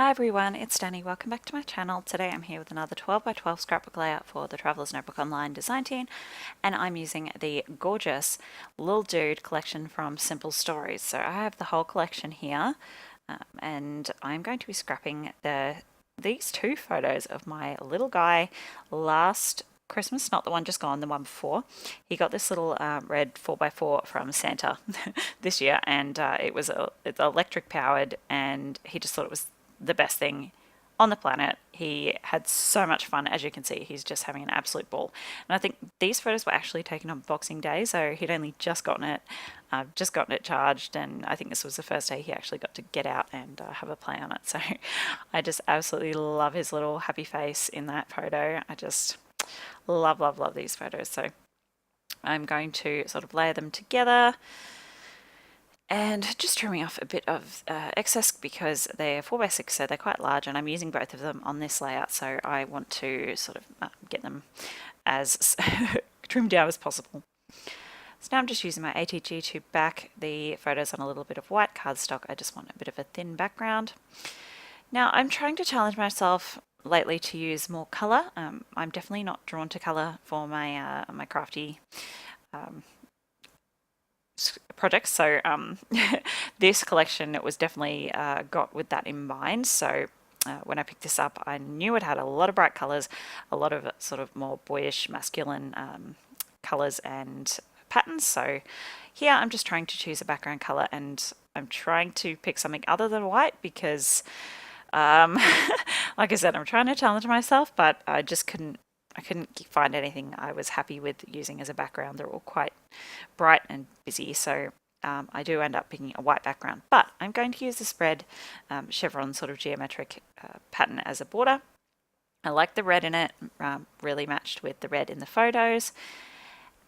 Hi everyone, it's Danny. Welcome back to my channel. Today I'm here with another 12 by 12 scrapbook layout for the Traveler's Notebook Online Design Team, and I'm using the gorgeous Lil Dude collection from Simple Stories. So I have the whole collection here, and I'm going to be scrapping these two photos of my little guy last Christmas, not the one just gone, the one before. He got this little red 4x4 from Santa this year, and it's electric powered, and he just thought it was the best thing on the planet. He had so much fun. As you can see, he's just having an absolute ball. And I think these photos were actually taken on Boxing Day, so he'd only just gotten it charged, and I think this was the first day he actually got to get out and have a play on it. So I just absolutely love his little happy face in that photo. I just love, love, love these photos. So I'm going to sort of layer them together and just trimming off a bit of excess because they're 4x6, so they're quite large, and I'm using both of them on this layout, so I want to sort of get them as trimmed down as possible. So now I'm just using my ATG to back the photos on a little bit of white cardstock. I just want a bit of a thin background. Now I'm trying to challenge myself lately to use more colour. I'm definitely not drawn to colour for my my crafty projects, so this collection, it was definitely got with that in mind. So when I picked this up, I knew it had a lot of bright colors, a lot of sort of more boyish masculine colors and patterns. So here I'm just trying to choose a background color, and I'm trying to pick something other than white because like I said, I'm trying to challenge myself, but I couldn't find anything I was happy with using as a background. They're all quite bright and busy, so I do end up picking a white background. But I'm going to use the spread chevron sort of geometric pattern as a border. I like the red in it, really matched with the red in the photos,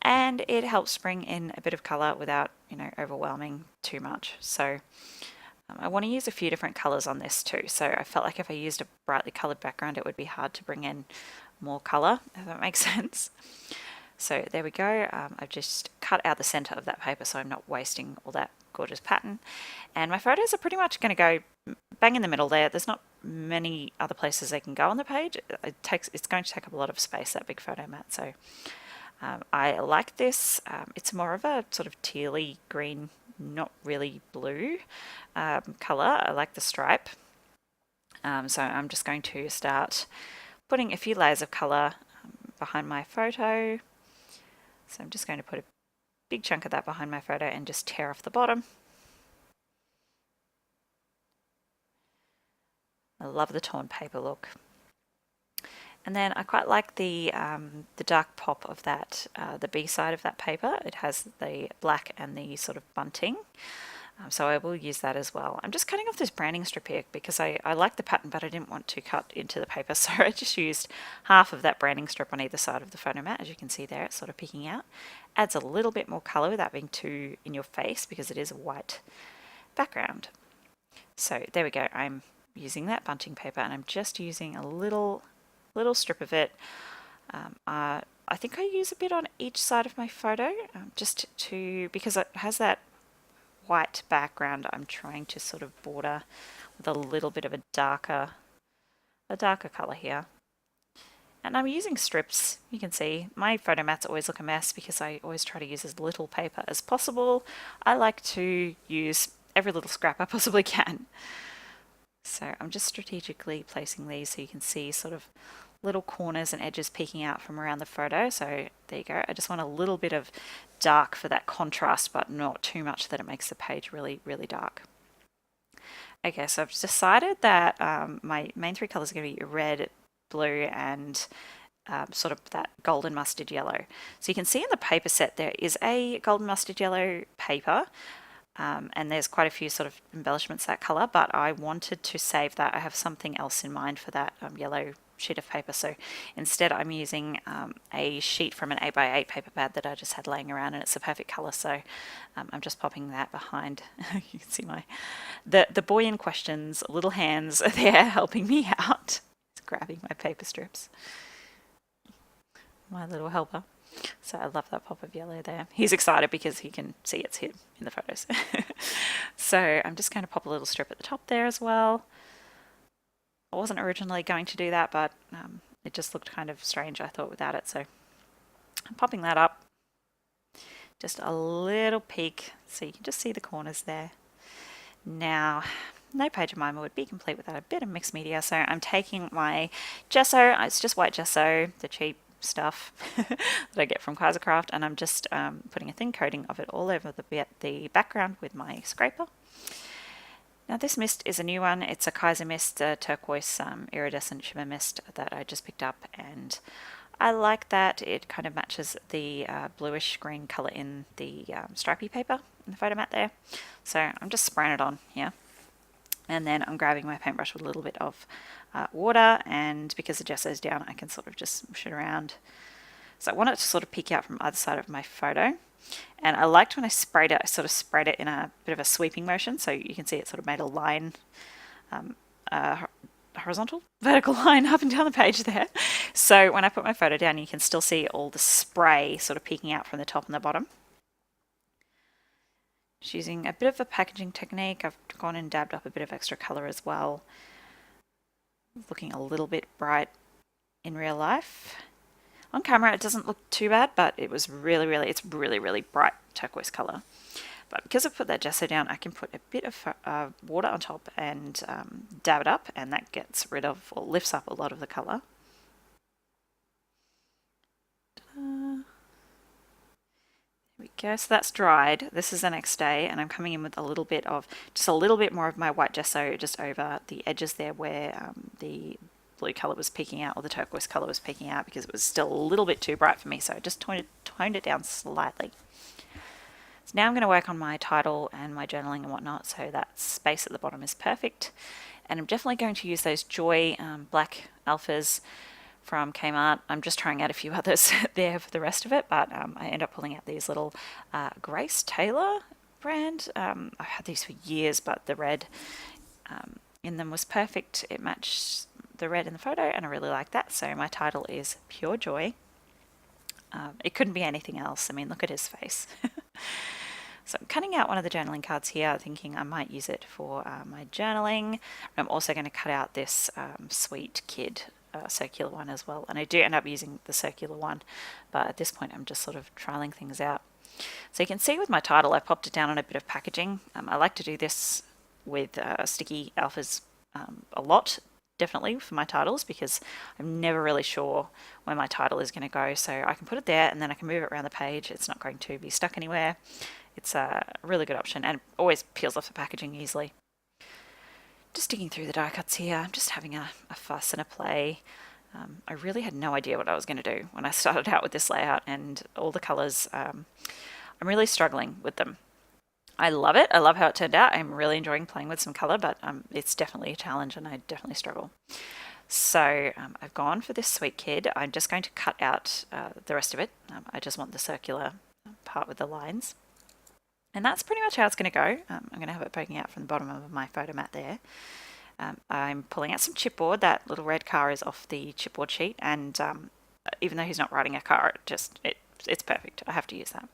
and it helps bring in a bit of colour without, overwhelming too much. So I want to use a few different colours on this too, so I felt like if I used a brightly coloured background, it would be hard to bring in more colour, if that makes sense. So there we go. I've just cut out the center of that paper so I'm not wasting all that gorgeous pattern. And my photos are pretty much going to go bang in the middle there. There's not many other places they can go on the page. It's going to take up a lot of space, that big photo mat. So I like this. It's more of a sort of tealy green, not really blue color. I like the stripe. So I'm just going to start putting a few layers of colour behind my photo. So I'm just going to put a big chunk of that behind my photo and just tear off the bottom. I love the torn paper look. And then I quite like the dark pop of that, the B side of that paper. It has the black and the sort of bunting. So I will use that as well. I'm just cutting off this branding strip here because I like the pattern, but I didn't want to cut into the paper. So I just used half of that branding strip on either side of the photo mat. As you can see there, it's sort of picking out. Adds a little bit more color without being too in your face because it is a white background. So there we go. I'm using that bunting paper, and I'm just using a little strip of it. I think I use a bit on each side of my photo, because it has that white background. I'm trying to sort of border with a little bit of a darker color here. And I'm using strips. You can see my photo mats always look a mess because I always try to use as little paper as possible. I like to use every little scrap I possibly can. So I'm just strategically placing these so you can see sort of little corners and edges peeking out from around the photo. So there you go. I just want a little bit of dark for that contrast, but not too much that it makes the page really, really dark. Okay, so I've decided that my main three colors are going to be red, blue, and sort of that golden mustard yellow. So you can see in the paper set there is a golden mustard yellow paper, and there's quite a few sort of embellishments that color, but I wanted to save that. I have something else in mind for that yellow sheet of paper, so instead I'm using a sheet from an 8x8 paper pad that I just had laying around, and it's the perfect color, so I'm just popping that behind. You can see the boy in question's little hands are there helping me out. He's grabbing my paper strips, my little helper. So I love that pop of yellow there. He's excited because he can see it's him in the photos. So I'm just going to pop a little strip at the top there as well. I wasn't originally going to do that, but it just looked kind of strange, I thought, without it. So I'm popping that up. Just a little peek, so you can just see the corners there. Now, no page of mine would be complete without a bit of mixed media, so I'm taking my gesso, it's just white gesso, the cheap stuff that I get from Kaisercraft, and I'm just putting a thin coating of it all over the background with my scraper. Now this mist is a new one. It's a Kaiser mist, a turquoise iridescent shimmer mist that I just picked up, and I like that it kind of matches the bluish green colour in the stripy paper in the photo mat there. So I'm just spraying it on here. And then I'm grabbing my paintbrush with a little bit of water, and because the gesso's down, I can sort of just smush it around. So I want it to sort of peek out from either side of my photo. And I liked when I sprayed it, I sort of sprayed it in a bit of a sweeping motion, so you can see it sort of made a line, horizontal, vertical line up and down the page there. So when I put my photo down, you can still see all the spray sort of peeking out from the top and the bottom. Just using a bit of a packaging technique, I've gone and dabbed up a bit of extra colour as well. Looking a little bit bright in real life. On camera it doesn't look too bad, but it's really bright turquoise colour. But because I've put that gesso down, I can put a bit of water on top and dab it up, and that gets rid of or lifts up a lot of the colour. There we go, so that's dried. This is the next day, and I'm coming in with just a little bit more of my white gesso just over the edges there where the blue colour was peeking out, or the turquoise colour was peeking out, because it was still a little bit too bright for me, so I just toned it down slightly. So now I'm going to work on my title and my journaling and whatnot, so that space at the bottom is perfect. And I'm definitely going to use those Joy black alphas from Kmart. I'm just trying out a few others there for the rest of it, but I end up pulling out these little Grace Taylor brand. I've had these for years, but the red in them was perfect. It matched the red in the photo, and I really like that. So my title is Pure Joy. It couldn't be anything else. I mean, look at his face. So I'm cutting out one of the journaling cards here, thinking I might use it for my journaling. I'm also going to cut out this Sweet Kid circular one as well, and I do end up using the circular one, but at this point I'm just sort of trialing things out. So you can see with my title, I popped it down on a bit of packaging. I like to do this with sticky alphas a lot, definitely for my titles, because I'm never really sure where my title is going to go, so I can put it there and then I can move it around the page. It's not going to be stuck anywhere. It's a really good option, and it always peels off the packaging easily. Just digging through the die cuts here, I'm just having a fuss and a play. I really had no idea what I was going to do when I started out with this layout, and all the colours, I'm really struggling with them. I love it. I love how it turned out. I'm really enjoying playing with some colour, but it's definitely a challenge, and I definitely struggle. So I've gone for this Sweet Kid. I'm just going to cut out the rest of it. I just want the circular part with the lines. And that's pretty much how it's going to go. I'm going to have it poking out from the bottom of my photo mat there. I'm pulling out some chipboard. That little red car is off the chipboard sheet, and even though he's not riding a car, it's perfect. I have to use that.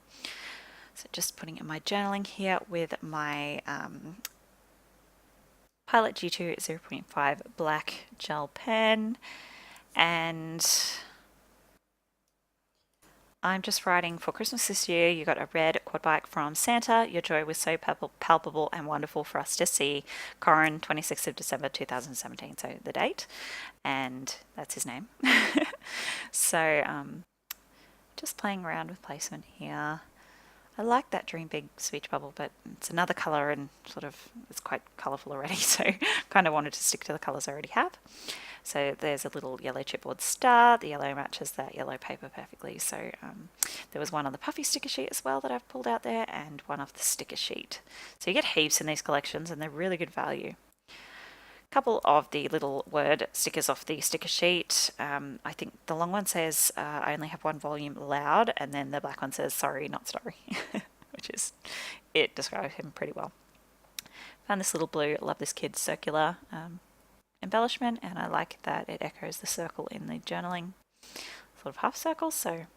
So just putting in my journaling here with my Pilot G2 0.5 black gel pen, and I'm just writing, for Christmas this year, you got a red quad bike from Santa. Your joy was so palpable and wonderful for us to see. Corin, 26th of December 2017, so the date, and that's his name. So just playing around with placement here. I like that Dream Big speech bubble, but it's another colour and sort of it's quite colourful already, so kind of wanted to stick to the colours I already have. So there's a little yellow chipboard star. The yellow matches that yellow paper perfectly. So there was one on the puffy sticker sheet as well that I've pulled out there, and one off the sticker sheet. So you get heaps in these collections, and they're really good value. Couple of the little word stickers off the sticker sheet. I think the long one says I only have one volume loud, and then the black one says sorry, not sorry, which is, it describes him pretty well. Found this little blue Love This Kid circular embellishment, and I like that it echoes the circle in the journaling, sort of half circle. So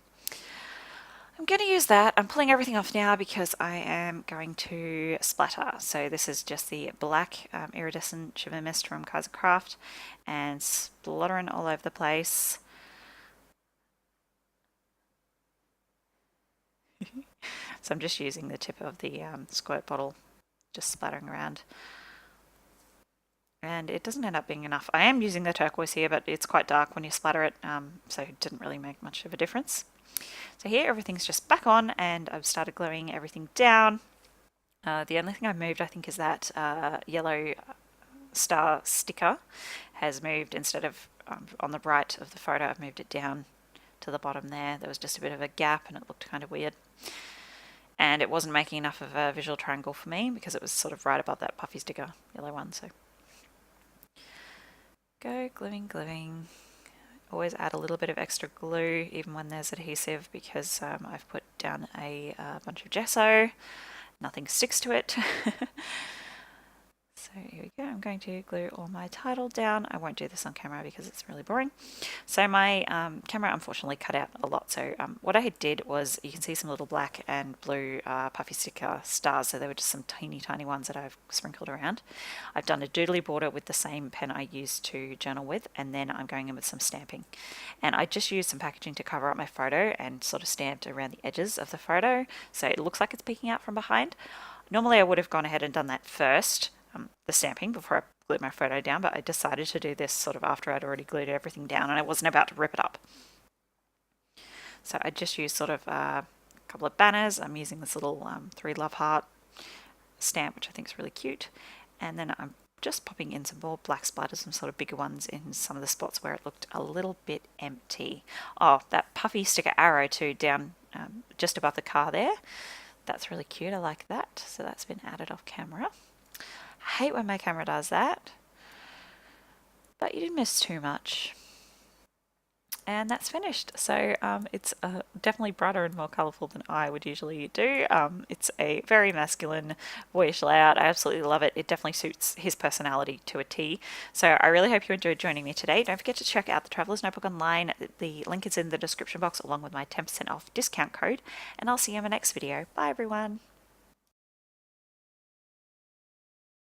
I'm going to use that. I'm pulling everything off now because I am going to splatter. So this is just the black iridescent shimmer mist from Kaiser Craft and splattering all over the place. So I'm just using the tip of the squirt bottle, just splattering around. And it doesn't end up being enough. I am using the turquoise here, but it's quite dark when you splatter it, so it didn't really make much of a difference. So here everything's just back on and I've started gluing everything down. The only thing I've moved, I think, is that yellow star sticker has moved. Instead of on the right of the photo, I've moved it down to the bottom there. There was just a bit of a gap and it looked kind of weird. And it wasn't making enough of a visual triangle for me because it was sort of right above that puffy sticker yellow one. So go gluing. Always add a little bit of extra glue even when there's adhesive because I've put down a bunch of gesso. Nothing sticks to it. So here we go. I'm going to glue all my title down. I won't do this on camera because it's really boring. So my camera unfortunately cut out a lot. So what I did was, you can see some little black and blue puffy sticker stars. So they were just some teeny tiny ones that I've sprinkled around. I've done a doodly border with the same pen I used to journal with, and then I'm going in with some stamping. And I just used some packaging to cover up my photo and sort of stamped around the edges of the photo. So it looks like it's peeking out from behind. Normally I would have gone ahead and done that first, the stamping, before I glued my photo down, but I decided to do this sort of after I'd already glued everything down and I wasn't about to rip it up. So I just used sort of a couple of banners. I'm using this little 3 love heart stamp, which I think is really cute. And then I'm just popping in some more black splatters, some sort of bigger ones in some of the spots where it looked a little bit empty. Oh, that puffy sticker arrow too, down just above the car there. That's really cute. I like that. So that's been added off camera. I hate when my camera does that, but you didn't miss too much. And that's finished. So it's definitely brighter and more colourful than I would usually do. It's a very masculine, boyish layout. I absolutely love it. It definitely suits his personality to a T. So I really hope you enjoyed joining me today. Don't forget to check out the Traveller's Notebook online. The link is in the description box along with my 10% off discount code. And I'll see you in my next video. Bye everyone.